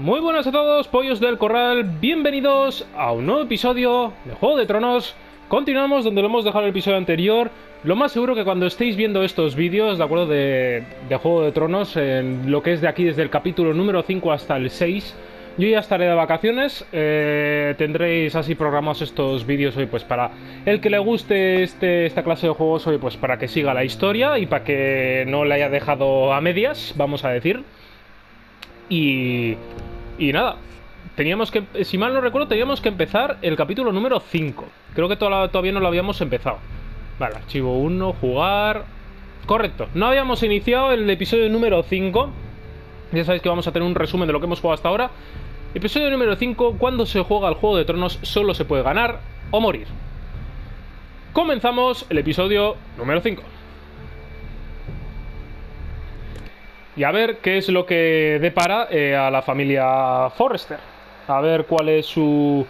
Muy buenas a todos, pollos del corral, bienvenidos a un nuevo episodio de Juego de Tronos. Continuamos donde lo hemos dejado el episodio anterior. Lo más seguro que cuando estéis viendo estos vídeos, de acuerdo, de Juego de Tronos, en lo que es de aquí desde el capítulo número 5 hasta el 6, yo ya estaré de vacaciones. Tendréis así programados estos vídeos hoy, pues para el que le guste esta clase de juegos hoy, pues para que siga la historia y para que no le haya dejado a medias, vamos a decir. Y nada, teníamos que, si mal no recuerdo, teníamos que empezar el capítulo número 5. Creo que todavía no lo habíamos empezado. Vale, archivo 1, jugar... Correcto, no habíamos iniciado el episodio número 5. Ya sabéis que vamos a tener un resumen de lo que hemos jugado hasta ahora. Episodio número 5, cuando se juega al Juego de Tronos solo se puede ganar o morir. Comenzamos el episodio número 5. Y a ver qué es lo que depara a la familia Forrester. A ver cuál es su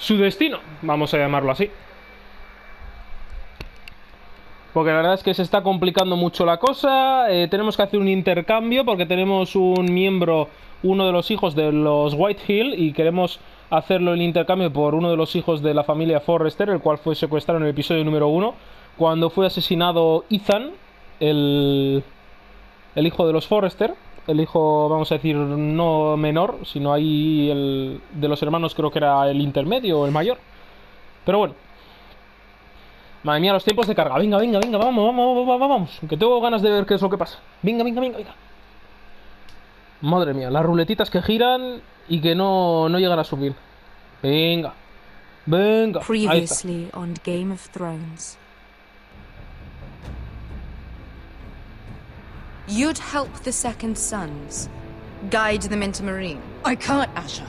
destino, vamos a llamarlo así. Porque la verdad es que se está complicando mucho la cosa. Tenemos que hacer un intercambio porque tenemos un miembro, uno de los hijos de los Whitehill, y queremos hacerlo el intercambio por uno de los hijos de la familia Forrester, el cual fue secuestrado en el episodio número 1, cuando fue asesinado Ethan, el hijo de los Forrester, el hijo, vamos a decir, no menor, sino ahí el de los hermanos, creo que era el intermedio o el mayor. Pero bueno. Madre mía, los tiempos de carga. Venga, vamos. Que tengo ganas de ver qué es lo que pasa. Venga. Madre mía, las ruletitas que giran y que no llegan a subir. Venga. Previously on Game of Thrones. You'd help the Second Sons. Guide them into Marine. I can't, Asha.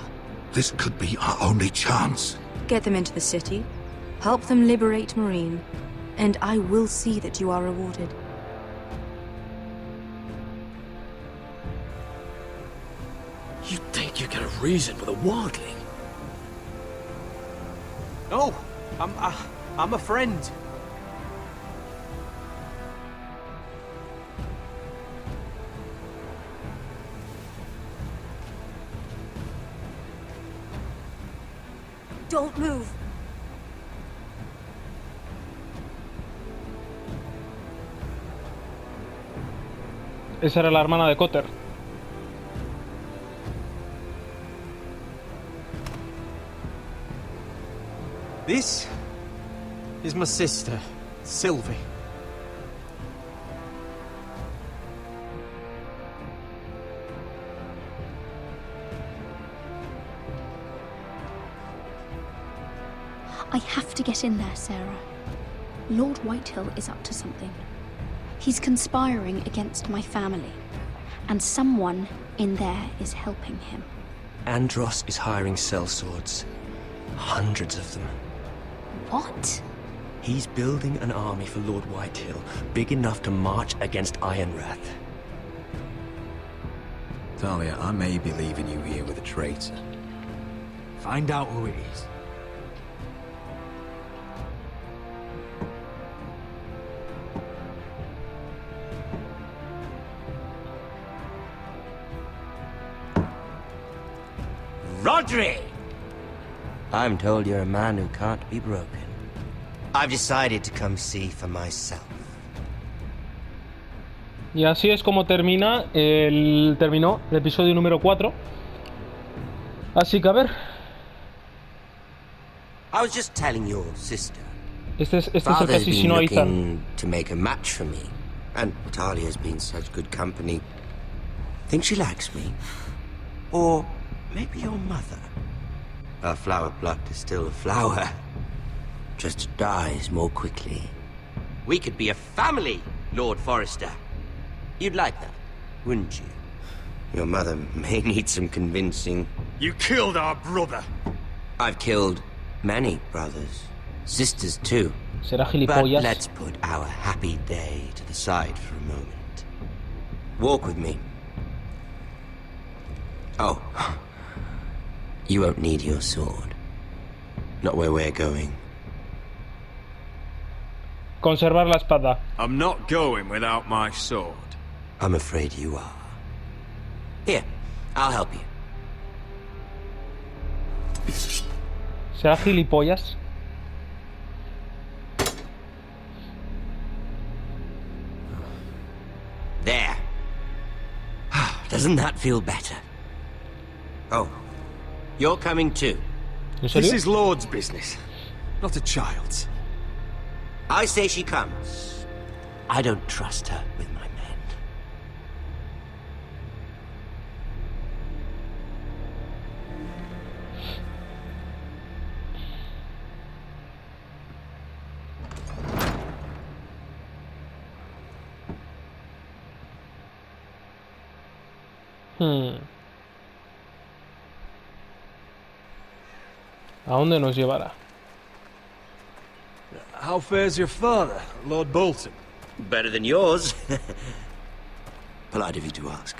This could be our only chance. Get them into the city. Help them liberate Marine. And I will see that you are rewarded. You think you get a reason with a wildling? No, I'm a friend. Don't move. Esa era la hermana de Cotter. This is my sister, Sylvie. I have to get in there, Sarah. Lord Whitehill is up to something. He's conspiring against my family, and someone in there is helping him. Andros is hiring sellswords. Hundreds of them. What? He's building an army for Lord Whitehill, big enough to march against Ironrath. Talia, I may be leaving you here with a traitor. Find out who it is. Rodri! I'm told you're a man who can't be broken. I've decided to come see for myself. Y así es como terminó el episodio número 4. Así que a ver. I was just telling your sister. Este es el que asesinó a Ethan. To make a match for me, and Talia's been such good company. Think she likes me? Or maybe your mother? Her flower plucked is still a flower. Just dies more quickly. We could be a family, Lord Forrester. You'd like that, wouldn't you? Your mother may need some convincing. You killed our brother. I've killed many brothers. Sisters too. Será But gilipollas. let's put our happy day to the side for a moment. Walk with me. Oh. You won't need your sword. Not where we're going. Conservar la espada. I'm not going without my sword. I'm afraid you are. Here, I'll help you. ¿Será gilipollas? There. Doesn't that feel better? Oh, you're coming too. ¿En serio? This is Lord's business, not a child's. I say she comes. I don't trust her with my men. ¿A dónde nos llevará? How fares your father, Lord Bolton? Better than yours. Polite of you to ask.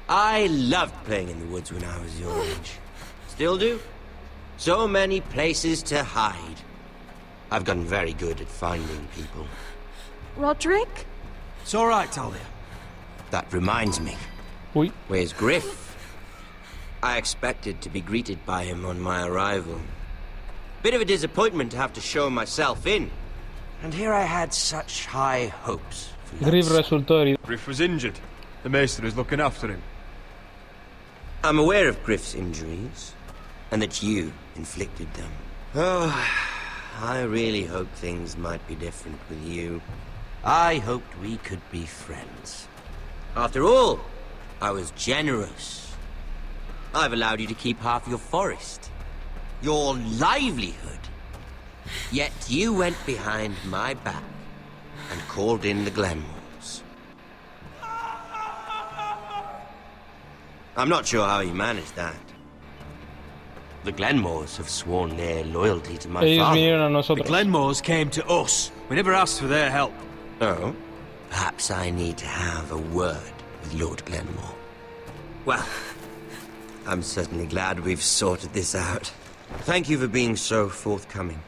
I loved playing in the woods when I was your age. Still do. So many places to hide. I've gotten very good at finding people. Roderick? It's all right, Talia. That reminds me. Uy. Where's Griff? I expected to be greeted by him on my arrival. Bit of a disappointment to have to show myself in. And here I had such high hopes for Griff that. resultó herido. Griff was injured. The maester is looking after him. I'm aware of Griff's injuries, and that you inflicted them. Oh, I really hoped things might be different with you. I hoped we could be friends. After all, I was generous. I've allowed you to keep half your forest, your livelihood. Yet you went behind my back and called in the Glenmores. I'm not sure how you managed that. The Glenmores have sworn their loyalty to my Ellos father. vinieron a The nosotros. Glenmores came to us. We never asked for their help. Oh? Perhaps I need to have a word with Lord Glenmore. Well, I'm certainly glad we've sorted this out. Thank you for being so forthcoming.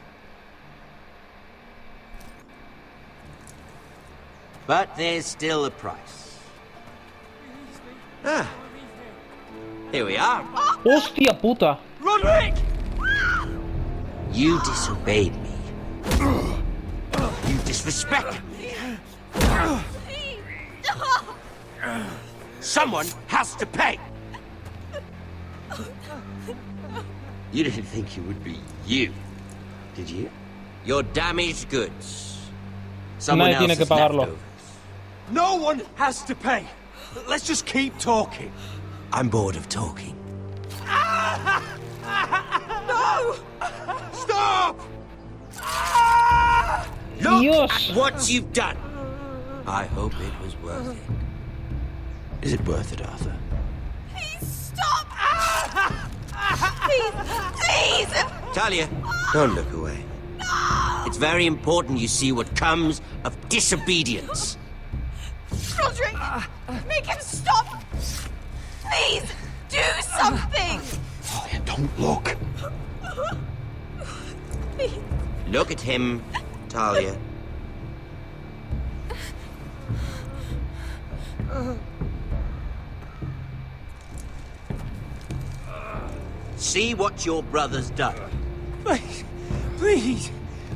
But there's still a price. Ah. Here we are. ¡Hostia puta! Roderick! You disobeyed me. You disrespected me. Someone has to pay. You didn't think it would be you, did you? Your damaged goods. Someone Nadie tiene else's que pagarlo. leftovers. No one has to pay. Let's just keep talking. I'm bored of talking. No! Stop! Look Dios. at what you've done. I hope it was worth it. Is it worth it, Arthur? Please stop! Please, please! Talia, don't look away. It's very important you see what comes of disobedience. Roderick, make him stop! Please, do something! Talia, don't look. Please. Look at him, Talia. See what your brother's done. Please, please,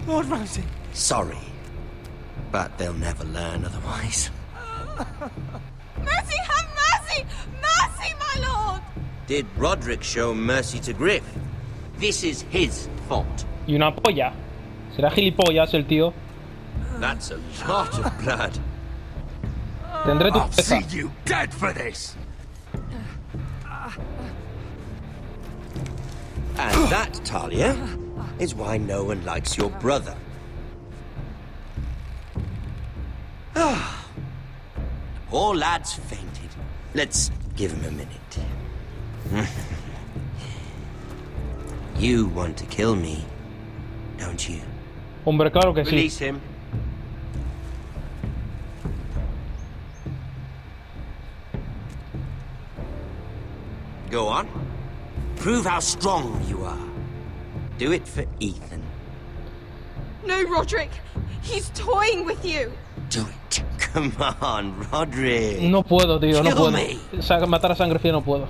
Lord Ramsay. Sorry, but they'll never learn otherwise. Mercy, have mercy! Mercy, my lord! Did Roderick show mercy to Griff? This is his fault. Y una polla. ¿Será gilipollas el tío? That's a lot of blood. Tendré tu I'll see cabeza. you dead for this. And that, Talia, is why no one likes your brother. Ah, poor lad's fainted. Let's give him a minute. You want to kill me, don't you? Hombre, claro que sí. Release him. Go on. Prove how strong you are. Do it for Ethan. No, Roderick! He's toying with you! Do it. Come on, Roderick. No puedo, tío, no Kill puedo. me. Matar a sangre fría no puedo.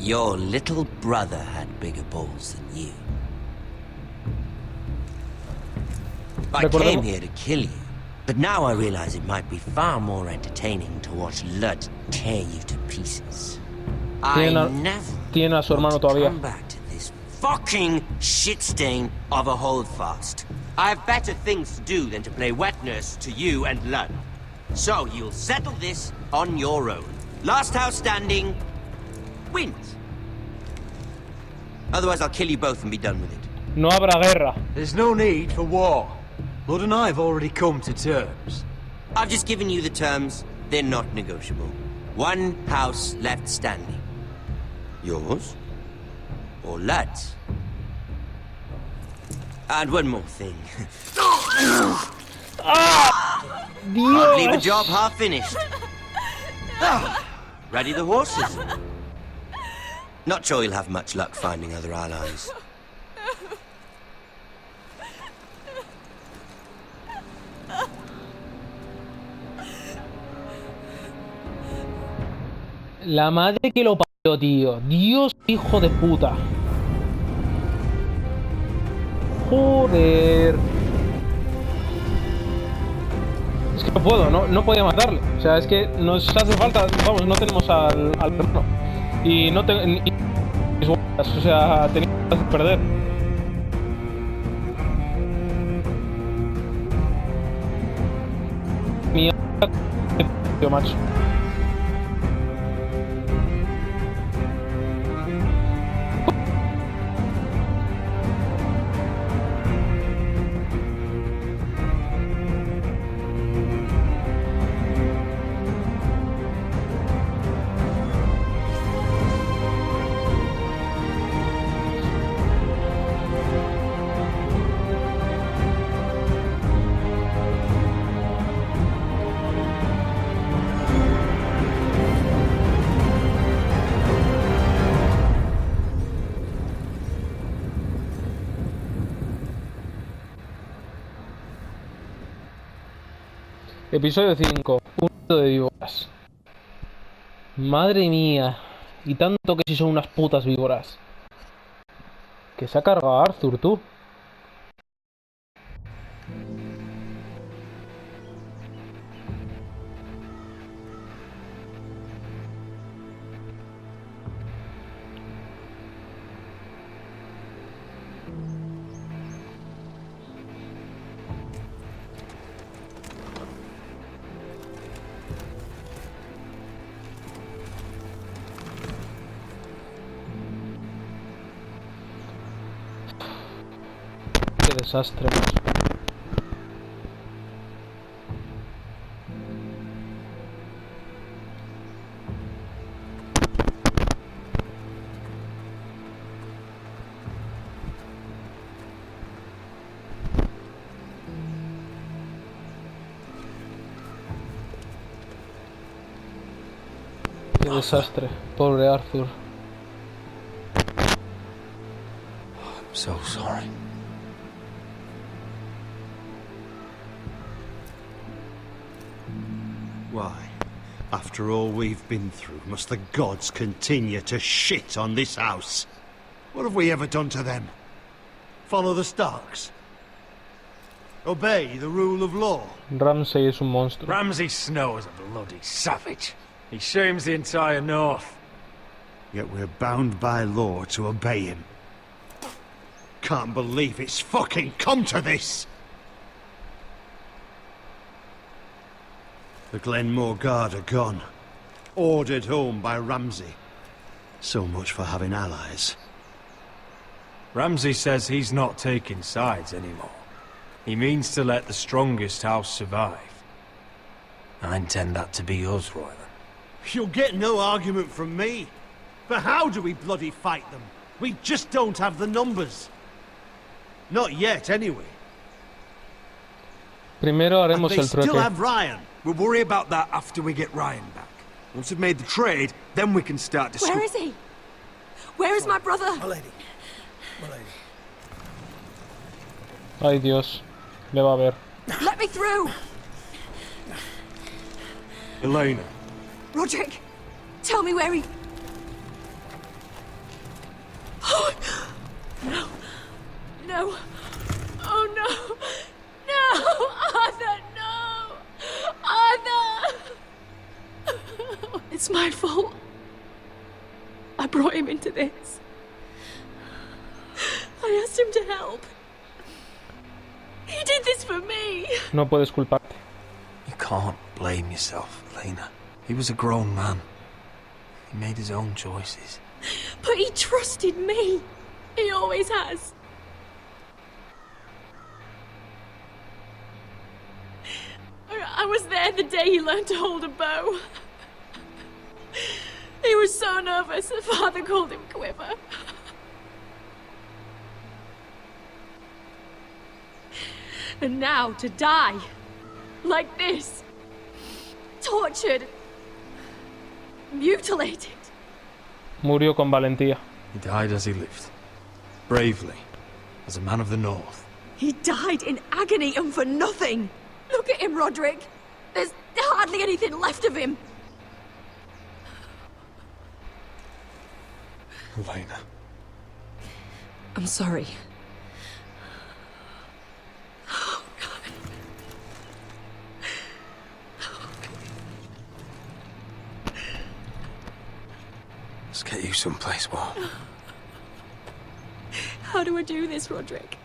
Your little brother had bigger balls than you. I came here to kill you, but now I realize it might be far more entertaining to watch Lud tear you to pieces. I never tiene a su hermano want to todavía. come back to this fucking shit stain of a holdfast. I have better things to do than to play wet nurse to you and Lud. So you'll settle this on your own. Last house standing wins. Otherwise I'll kill you both and be done with it. No habrá guerra. There's no need for war. Lord and I have already come to terms. I've just given you the terms. They're not negotiable. One house left standing. Yours or Lud's? And one more thing. Can't leave a job half finished. Ready the horses? Not sure you'll have much luck finding other allies. La madre que lo parió, tío. Dios, hijo de puta. Joder. Es que no puedo, no podía matarle. O sea, es que nos hace falta. Vamos, no tenemos al hermano. Y no tengo. O sea, tenía que perder. Mierda, tío, macho. Episodio 5. Punto de víboras. Madre mía. Y tanto que si son unas putas víboras. Que se ha cargado a Arthur, tú. Qué desastre, macho. Qué desastre, pobre Arthur. I'm so sorry. Why, after all we've been through, must the gods continue to shit on this house? What have we ever done to them? Follow the Starks? Obey the rule of law? Ramsay es un monstruo. Ramsay Snow is a bloody savage. He shames the entire North. Yet we're bound by law to obey him. Can't believe it's fucking come to this! The Glenmore Guard are gone. Ordered home by Ramsay. So much for having allies. Ramsay says he's not taking sides anymore. He means to let the strongest house survive. I intend that to be us, Royland. You'll get no argument from me. But how do we bloody fight them? We just don't have the numbers. Not yet, anyway. Primero haremos And they el still trueque. have Ryan. We'll worry about that after we get Ryan back. Once we've made the trade, then we can start discussing. Where is he? Where is my brother? My lady. My lady. Ay, Dios. Le va a ver. Let me through! Elena. Roderick, tell me where he... no. Oh no. No! Arthur, no! Arthur! It's my fault. I brought him into this. I asked him to help. He did this for me. No puedes culparte. You can't blame yourself, Elena. He was a grown man. He made his own choices. But he trusted me. He always has. I was there the day he learned to hold a bow. He was so nervous that Father called him Quiver. And now to die. Like this. Tortured. Mutilated. Murió con valentía. He died as he lived. Bravely. As a man of the North. He died in agony and for nothing. Look at him, Roderick. There's hardly anything left of him. Elena. I'm sorry. Let's get you someplace warm. How do I do this, Roderick?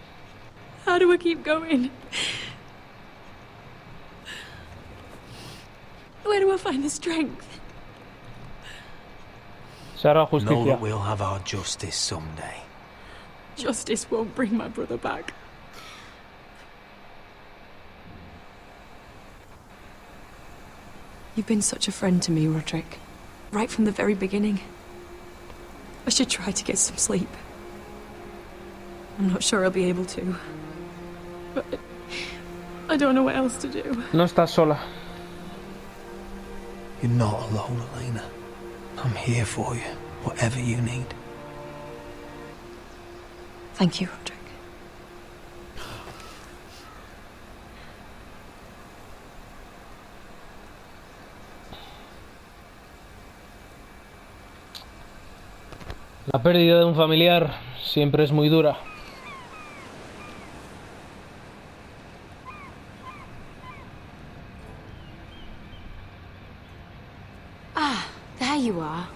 How do I keep going? Where do I find the strength? Se hará Know justicia. that we'll have our justice someday. Justice won't bring my brother back. You've been such a friend to me, Roderick. Right from the very beginning. I should try to get some sleep. I'm not sure I'll be able to. But I don't know what else to do. No estás sola. You're not alone, Elena. I'm here for you, whatever you need. Thank you, Roderick. La pérdida de un familiar siempre es muy dura. There you are.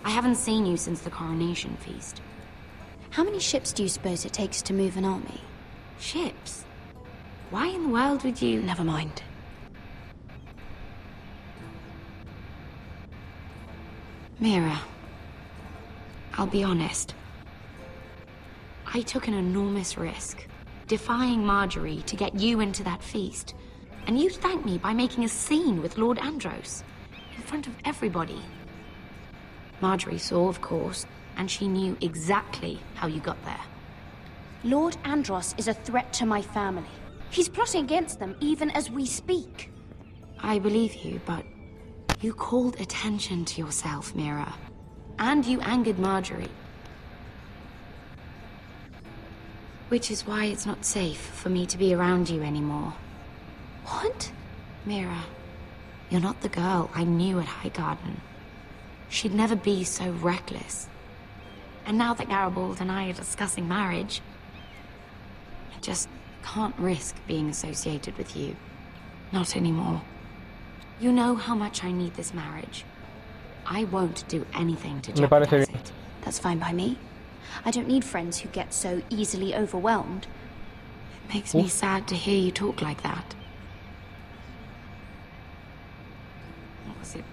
I haven't seen you since the coronation feast. How many ships do you suppose it takes to move an army? Ships? Why in the world would you... Never mind. Mira, I'll be honest. I took an enormous risk, defying Marjorie to get you into that feast. And you thanked me by making a scene with Lord Andros, in front of everybody. Marjorie saw, of course, and she knew exactly how you got there. Lord Andros is a threat to my family. He's plotting against them even as we speak. I believe you, but you called attention to yourself, Mira. And you angered Marjorie. Which is why it's not safe for me to be around you anymore. What? Mira, you're not the girl I knew at Highgarden. She'd never be so reckless. And now that Garibald and I are discussing marriage, I just can't risk being associated with you. Not anymore. You know how much I need this marriage. I won't do anything to Me parece jeopardize bien. it. That's fine by me. I don't need friends who get so easily overwhelmed. It makes me sad to hear you talk like that. Was it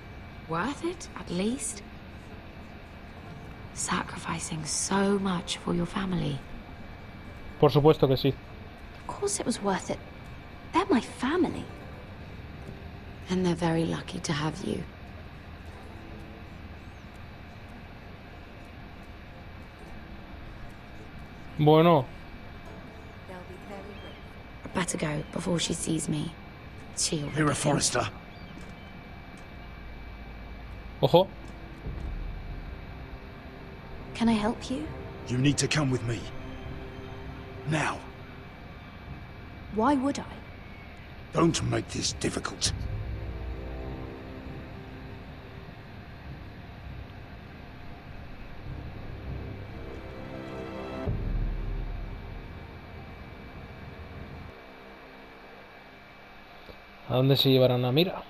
worth it, at least? Sacrificing so much for your family. Por supuesto que sí. Of course it was worth it. They're my family. And they're very lucky to have you. Bueno, I'd better go before she sees me. She'll... Mira Forrester. ojo. Can I help you? You need to come with me. Now. Why would I? Don't make this difficult. ¿A dónde se llevarán a Mira?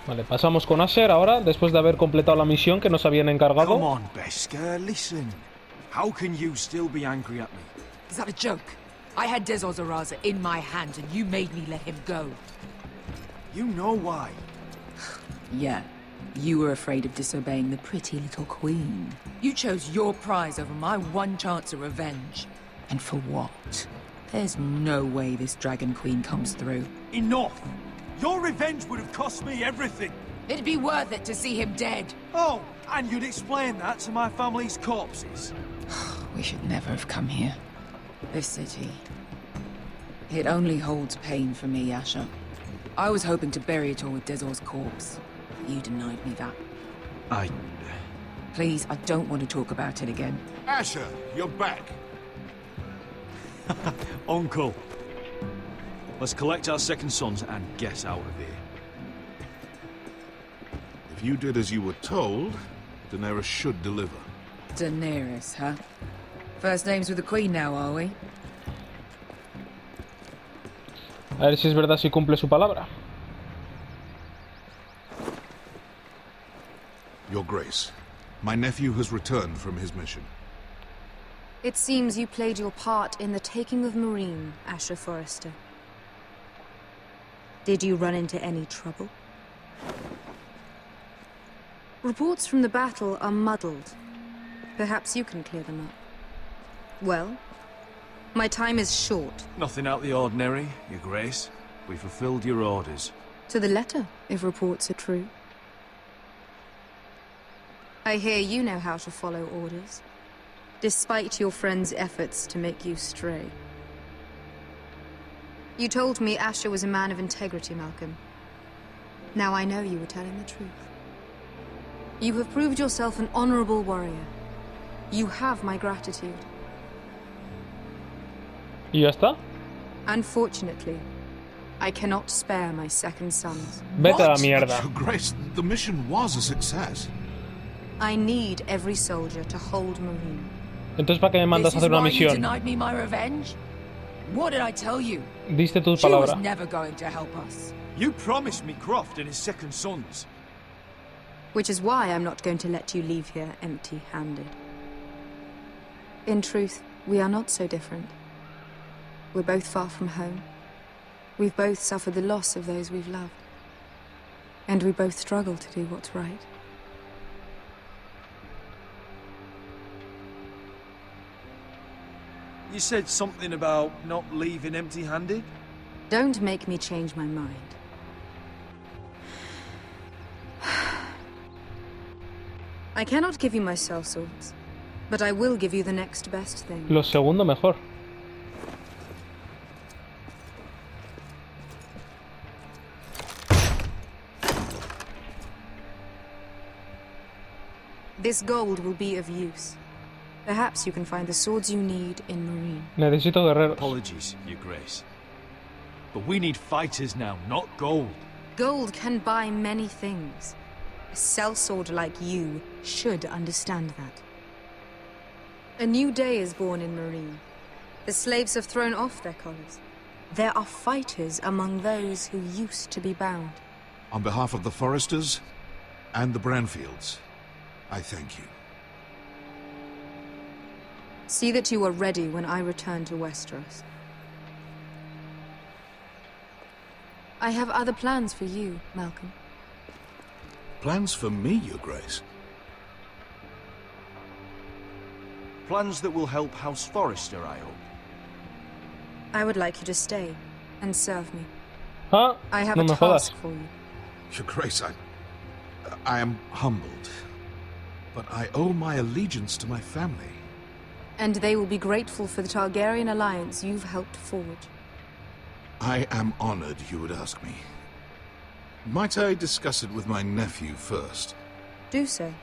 Vale, pasamos con Asher ahora, después de haber completado la misión que nos habían encargado. Come on, Beskar, listen. How can you still be angry at me? Is that a joke? I had Dezor Zaraza in my hand and you made me let him go. You know why. Yeah, you were afraid of disobeying the pretty little queen. You chose your prize over my one chance of revenge. And for what? There's no way this Dragon Queen comes through. Enough! Your revenge would have cost me everything. It'd be worth it to see him dead. Oh, and you'd explain that to my family's corpses. We should never have come here. This city. It only holds pain for me, Asher. I was hoping to bury it all with Dezor's corpse. You denied me that. Please, I don't want to talk about it again. Asher, you're back. Uncle. Let's collect our second sons and get out of here. If you did as you were told, Daenerys should deliver. Daenerys, huh? First names with the Queen now, are we? A ver si es verdad si cumple su palabra. Your Grace, my nephew has returned from his mission. It seems you played your part in the taking of Meereen, Asher Forrester. Did you run into any trouble? Reports from the battle are muddled. Perhaps you can clear them up. Well, my time is short. Nothing out of the ordinary, Your Grace. We fulfilled your orders. To the letter, if reports are true. I hear you know how to follow orders, despite your friend's efforts to make you stray. You told me Asher was a man of integrity, Malcolm. Now I know you were telling the truth. You have proved yourself an honorable warrior. You have my gratitude. ¿Y ya está? Unfortunately, I cannot spare my second sons. Vete a la What? mierda. Your Grace, the mission was a success. I need every soldier to hold Meereen. Entonces, ¿para qué me mandas a This hacer is una why you misión? denied me my revenge? What did I tell you? Diste tu She was palabra. never going to help us. You promised me Croft and his second sons. Which is why I'm not going to let you leave here empty-handed. In truth, we are not so different. We're both far from home. We've both suffered the loss of those we've loved. And we both struggle to do what's right. You said something about not leaving empty-handed? Don't make me change my mind. I cannot give you my sellswords, but I will give you the next best thing. Lo segundo mejor. This gold will be of use. Perhaps you can find the swords you need in Meereen. Necesito guerreros. Apologies, Your Grace. But we need fighters now, not gold. Gold can buy many things. A sellsword like you should understand that. A new day is born in Meereen. The slaves have thrown off their collars. There are fighters among those who used to be bound. On behalf of the Foresters and the Branfields, I thank you. See that you are ready when I return to Westeros. I have other plans for you, Malcolm. Plans for me, Your Grace? Plans that will help House Forrester, I hope. I would like you to stay and serve me. Ah, I have no a me jodas. task for you. Your Grace, I am humbled, but I owe my allegiance to my family. And they will be grateful for the Targaryen alliance you've helped forge. I am honored you would ask me. Might I discuss it with my nephew first? Do so.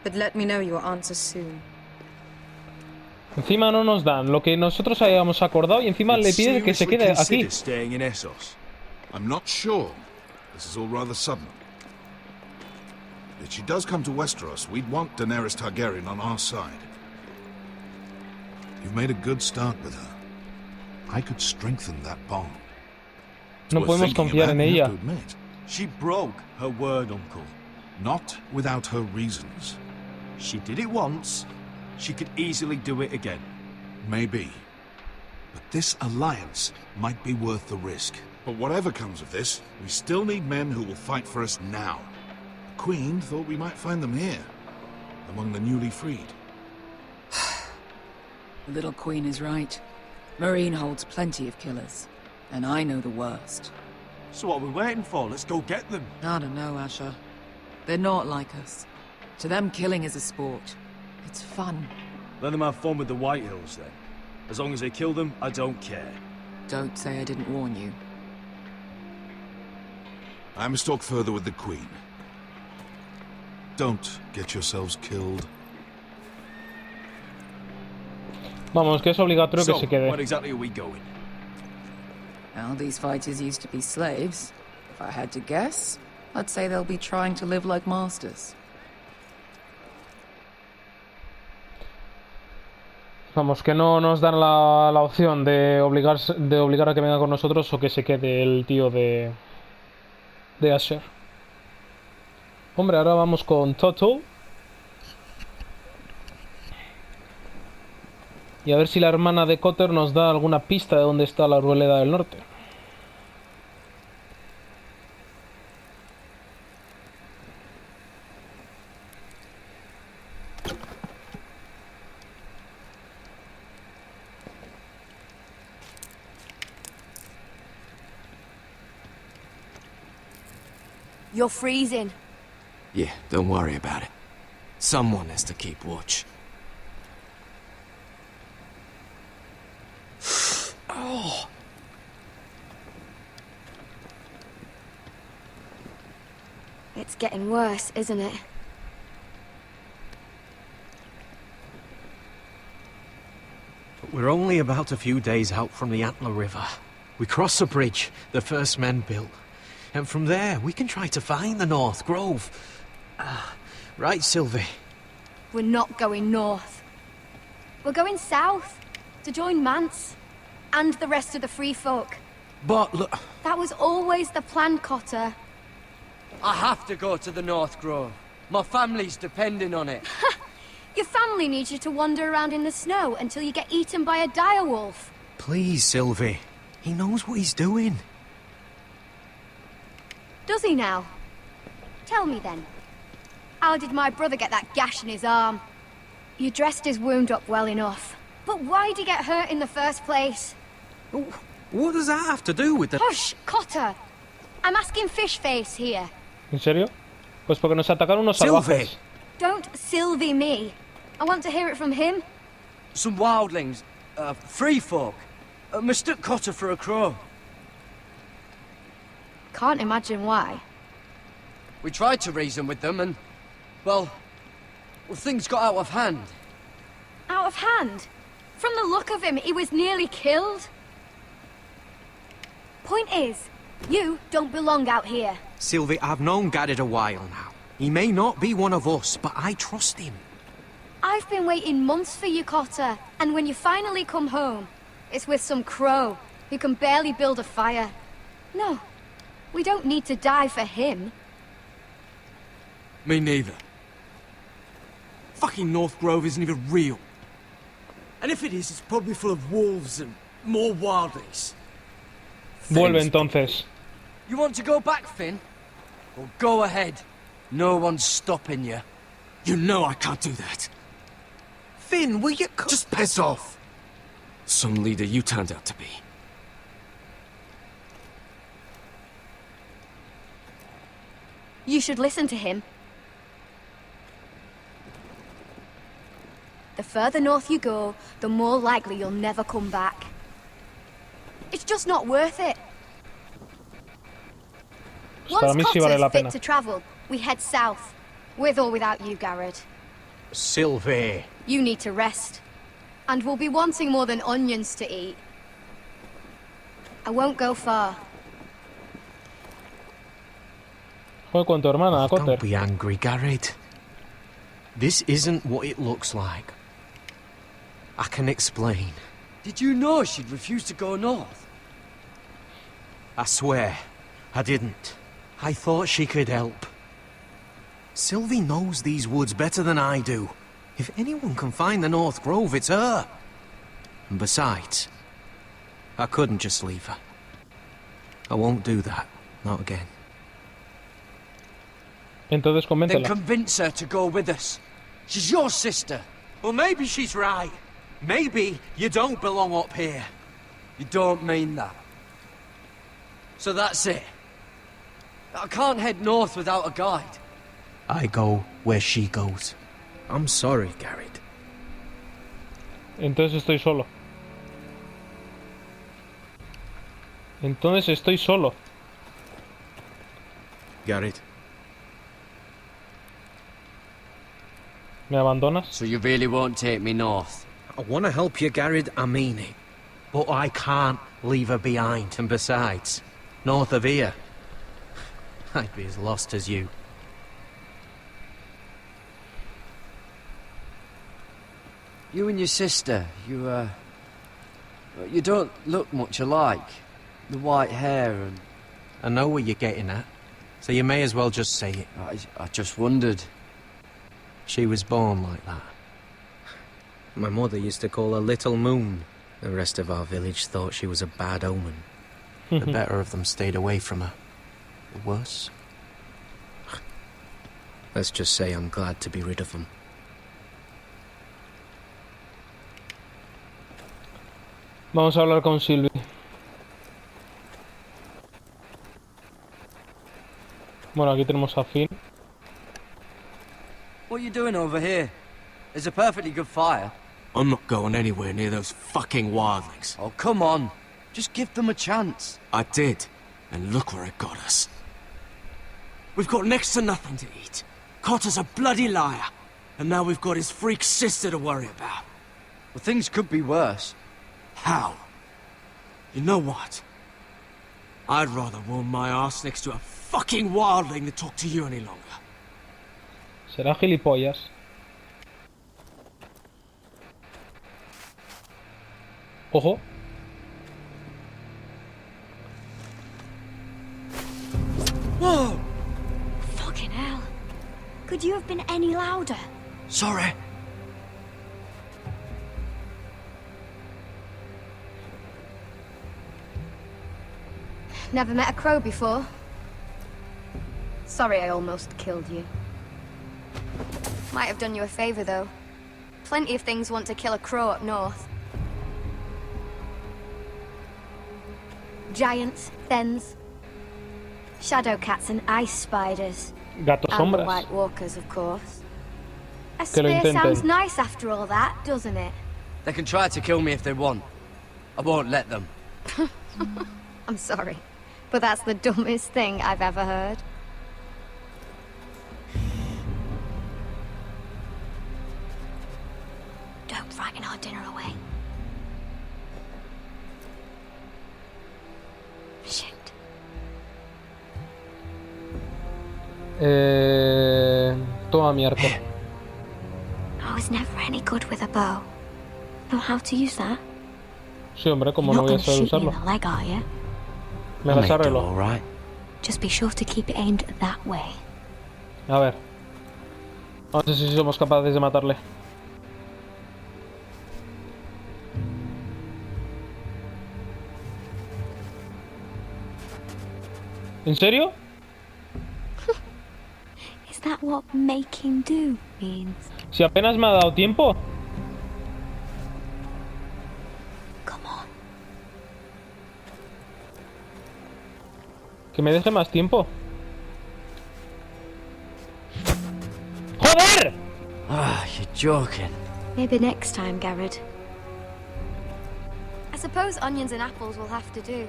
But let me know your answer soon. Encima no nos dan lo que nosotros habíamos acordado y encima le pide que se quede aquí. Staying in Essos. I'm not sure. This is all rather sudden. If she does come to Westeros, we'd want Daenerys Targaryen on our side. You've made a good start with her. I could strengthen that bond. No podemos confiar en ella. She broke her word, Uncle. Not without her reasons. She did it once. She could easily do it again. Maybe. But this alliance might be worth the risk. But whatever comes of this, we still need men who will fight for us now. The Queen thought we might find them here, among the newly freed. The little queen is right. Marine holds plenty of killers, and I know the worst. So what are we waiting for? Let's go get them. I don't know, Asher. They're not like us. To them, killing is a sport. It's fun. Let them have fun with the Whitehills, then. As long as they kill them, I don't care. Don't say I didn't warn you. I must talk further with the Queen. Don't get yourselves killed. Vamos, que es obligatorio que se quede. Where exactly are we going? Well, these fighters used to be slaves. If I had to guess, I'd say they'll be trying to live like masters. Vamos, que no nos dan la opción de obligar a que venga con nosotros o que se quede el tío de Asher. Hombre, ahora vamos con Toto. Y a ver si la hermana de Cotter nos da alguna pista de dónde está la Arboleda del Norte. You're freezing. Yeah, don't worry about it. Someone has to keep watch. Oh. It's getting worse, isn't it? We're only about a few days out from the Antler River. We cross a bridge the first men built. And from there, we can try to find the North Grove. Right, Sylvie? We're not going north. We're going south, to join Mance, and the rest of the free folk. But look... That was always the plan, Cotter. I have to go to the North Grove. My family's depending on it. Your family needs you to wander around in the snow until you get eaten by a direwolf. Please, Sylvie. He knows what he's doing. Does he now? Tell me then. How did my brother get that gash in his arm? You dressed his wound up well enough. But why did he get hurt in the first place? What does that have to do with the... Hush, Cotter! I'm asking Fishface here. ¿En serio? Pues porque nos atacaron unos salvajes. Don't Sylvie me. I want to hear it from him. Some wildlings, free folk, mistook Cotter for a crow. Can't imagine why. We tried to reason with them and, well, things got out of hand. Out of hand? From the look of him, he was nearly killed. Point is, you don't belong out here. Sylvie, I've known Garrett a while now. He may not be one of us, but I trust him. I've been waiting months for you, Cotter, and when you finally come home, it's with some crow who can barely build a fire. No, we don't need to die for him. Me neither. Fucking North Grove isn't even real. And if it is, it's probably full of wolves and more wildlings. Vuelve entonces. You want to go back, Finn? Well, go ahead. No one's stopping you. You know I can't do that. Finn, will you... Just piss off. Some leader you turned out to be. You should listen to him. The further north you go, the more likely you'll never come back. It's just not worth it. Once Cotter's fit to travel, we head south. With or without you, Garrett. Sylvie. You need to rest. And we'll be wanting more than onions to eat. I won't go far. Voy con tu hermana, Cotter. Don't be angry, Garrett. This isn't what it looks like. I can explain. Did you know she'd refuse to go north? I swear, I didn't. I thought she could help. Sylvie knows these woods better than I do. If anyone can find the North Grove, it's her. And besides, I couldn't just leave her. I won't do that. Not again. Entonces Then convéncela. convince her to go with us. She's your sister. Well, maybe she's right. Maybe you don't belong up here. You don't mean that. So that's it. I can't head north without a guide. I go where she goes. I'm sorry, Garrett. Entonces estoy solo. Entonces estoy solo. Garrett. ¿Me abandonas? So you really won't take me north? I want to help you, Garrett, I mean it. But I can't leave her behind. And besides, north of here, I'd be as lost as you. You and your sister, you don't look much alike. The white hair and... I know what you're getting at, so you may as well just say it. I just wondered. She was born like that. My mother used to call her Little Moon. The rest of our village thought she was a bad omen. The better of them stayed away from her. The worse? Let's just say I'm glad to be rid of them. Vamos a hablar con Sylvie. Bueno, aquí tenemos a Finn. What are you doing over here? There's a perfectly good fire. I'm not going anywhere near those fucking wildlings. Oh, come on. Just give them a chance. I did, and look where it got us. We've got next to nothing to eat. Cotter's a bloody liar, and now we've got his freak sister to worry about. Well, things could be worse. How? You know what? I'd rather warm my ass next to a fucking wildling than talk to you any longer. Será gilipollas. Ojo. Whoa! Fucking hell. Could you have been any louder? Sorry. Never met a crow before. Sorry I almost killed you. Might have done you a favor, though. Plenty of things want to kill a crow up north. Giants, thens, shadow cats and ice spiders. Gatos And the sombras. White Walkers, of course. A Que lo spear intenten. sounds nice after all that, doesn't it? They can try to kill me if they want. I won't let them. I'm sorry, but that's the dumbest thing I've ever heard. Don't frighten our dinner away. Shit. Toma mi arco. I was never any good with a bow. Know how to use that? Sí, hombre, como You're no not voy a gonna saber shoot me in usarlo. the leg, are you? Me las arreglo. Right. Just be sure to keep it aimed that way. A ver. Vamos a ver si somos capaces de matarle. ¿En serio? Is that what making do means? Si apenas me ha dado tiempo. Come on. Que me deje más tiempo. ¡Joder! Ah, you're joking. Maybe next time, Garrett. I suppose onions and apples will have to do.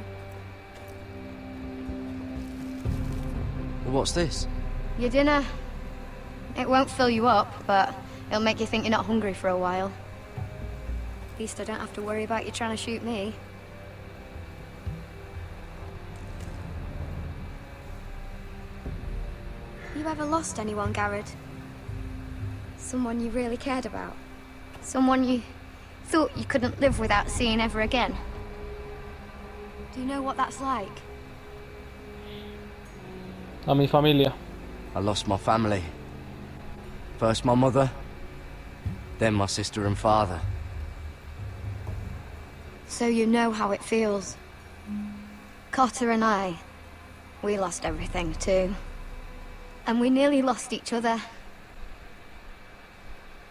Well, what's this? Your dinner. It won't fill you up, but it'll make you think you're not hungry for a while. At least I don't have to worry about you trying to shoot me. You ever lost anyone, Garrett? Someone you really cared about? Someone you Thought you couldn't live without seeing ever again. Do you know what that's like? A mi familia. I lost my family. First my mother, then my sister and father. So you know how it feels. Cotter and I, we lost everything too. And we nearly lost each other.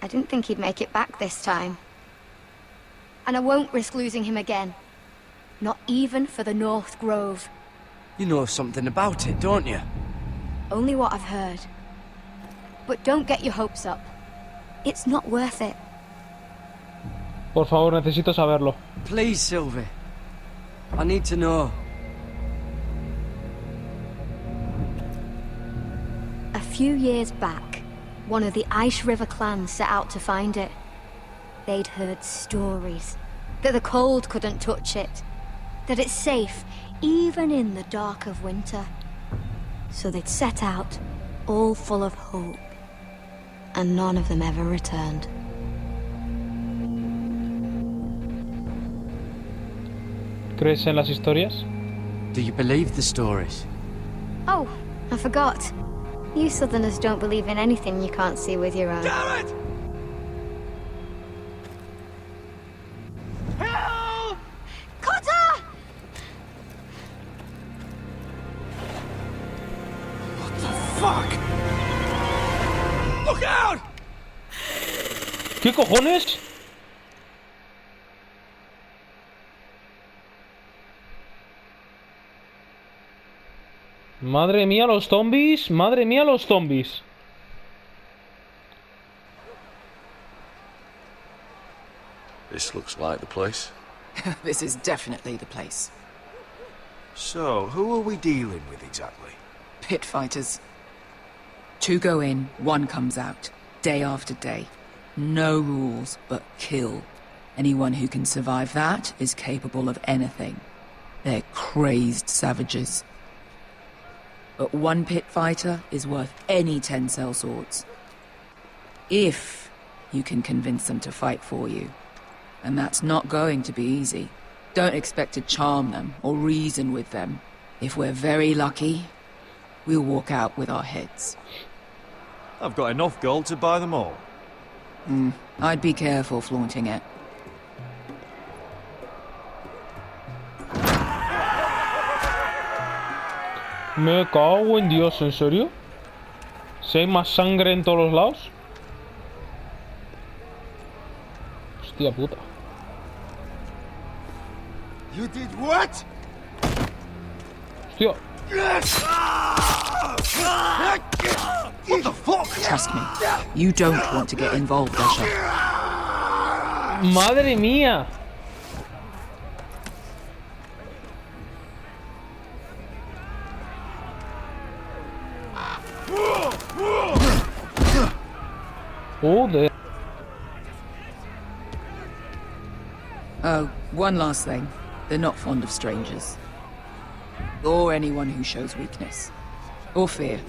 I didn't think he'd make it back this time. And I won't risk losing him again. Not even for the North Grove. You know something about it, don't you? Only what I've heard. But don't get your hopes up. It's not worth it. Por favor, necesito saberlo. Please, Sylvie. I need to know. A few years back, one of the Ice River clans set out to find it. They'd heard stories that the cold couldn't touch it, that it's safe even in the dark of winter. So they'd set out, all full of hope, and none of them ever returned. ¿Crees en las historias? Do you believe the stories? Oh, I forgot. You Southerners don't believe in anything you can't see with your eyes. Damn it! Help! Cotter! What the fuck? Look out! ¿Qué cojones? Madre mía los zombies, madre mía los zombies. This looks like the place. This is definitely the place. So, who are we dealing with exactly? Pit fighters. 2 go in, 1 comes out. Day after day. No rules, but kill. Anyone who can survive that is capable of anything. They're crazed savages. But 1 pit fighter is worth any 10 sellswords. If you can convince them to fight for you. And that's not going to be easy. Don't expect to charm them or reason with them. If we're very lucky, we'll walk out with our heads. I've got enough gold to buy them all. I'd be careful flaunting it. Me cago en Dios, ¿en serio? ¿Si hay más sangre en todos los lados? Hostia puta. You did what? Hostia. What the fuck? Trust me, you don't want to get involved, Asher. Madre mía. Joder. Oh, one last thing. They're not fond of strangers. Or anyone who shows weakness. Or fear.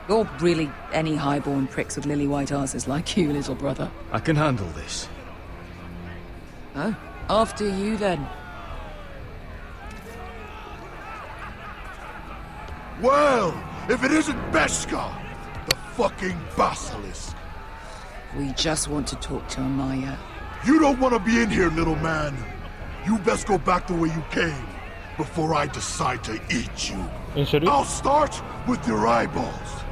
Or really any highborn pricks with lily-white asses like you, little brother. I can handle this. Oh, after you then. Well, if it isn't Beskar, the fucking basilisk. We just want to talk to Amaya. You don't want to be in here, little man. You best go back the way you came before I decide to eat you. ¿En serio? I'll start with your eyeballs.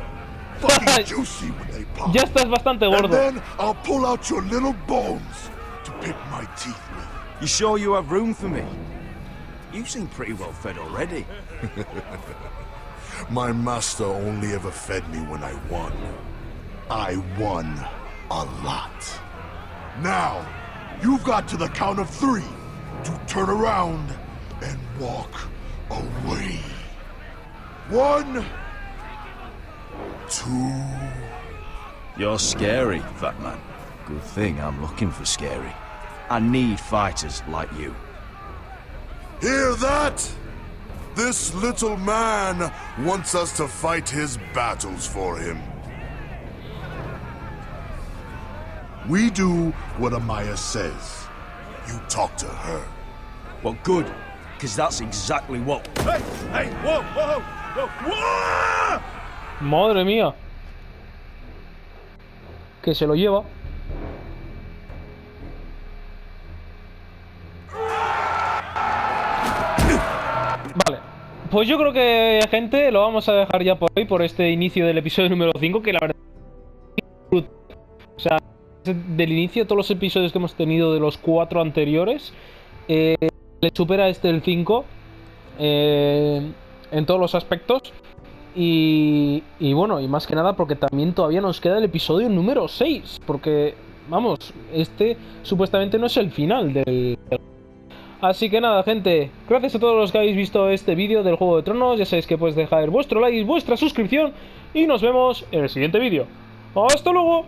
Fucking juicy when they pop. Ya estás bastante And gordo. then I'll pull out your little bones to pick my teeth with. You sure you have room for me? You seem pretty well fed already. My master only ever fed me when I won. I won a lot. Now, you've got to the count of 3 to turn around and walk away. 1, 2... You're scary, fat man. Good thing I'm looking for scary. I need fighters like you. Hear that? This little man wants us to fight his battles for him. We do what Amaya says. You talk to her. Well, good, because that's exactly what... Hey! Hey! Whoa! Whoa! Whoa! Whoa! Madre mía. Que se lo lleva. Vale. Pues yo creo que, gente, lo vamos a dejar ya por hoy, por este inicio del episodio número 5, que la verdad... O sea, del inicio de todos los episodios que hemos tenido de los 4 anteriores, le supera este el 5 en todos los aspectos. Y bueno, y más que nada porque también todavía nos queda el episodio número 6, porque, vamos, este supuestamente no es el final del... Así que nada, gente, gracias a todos los que habéis visto este vídeo del Juego de Tronos. Ya sabéis que podéis dejar vuestro like, vuestra suscripción, y nos vemos en el siguiente vídeo. ¡Hasta luego!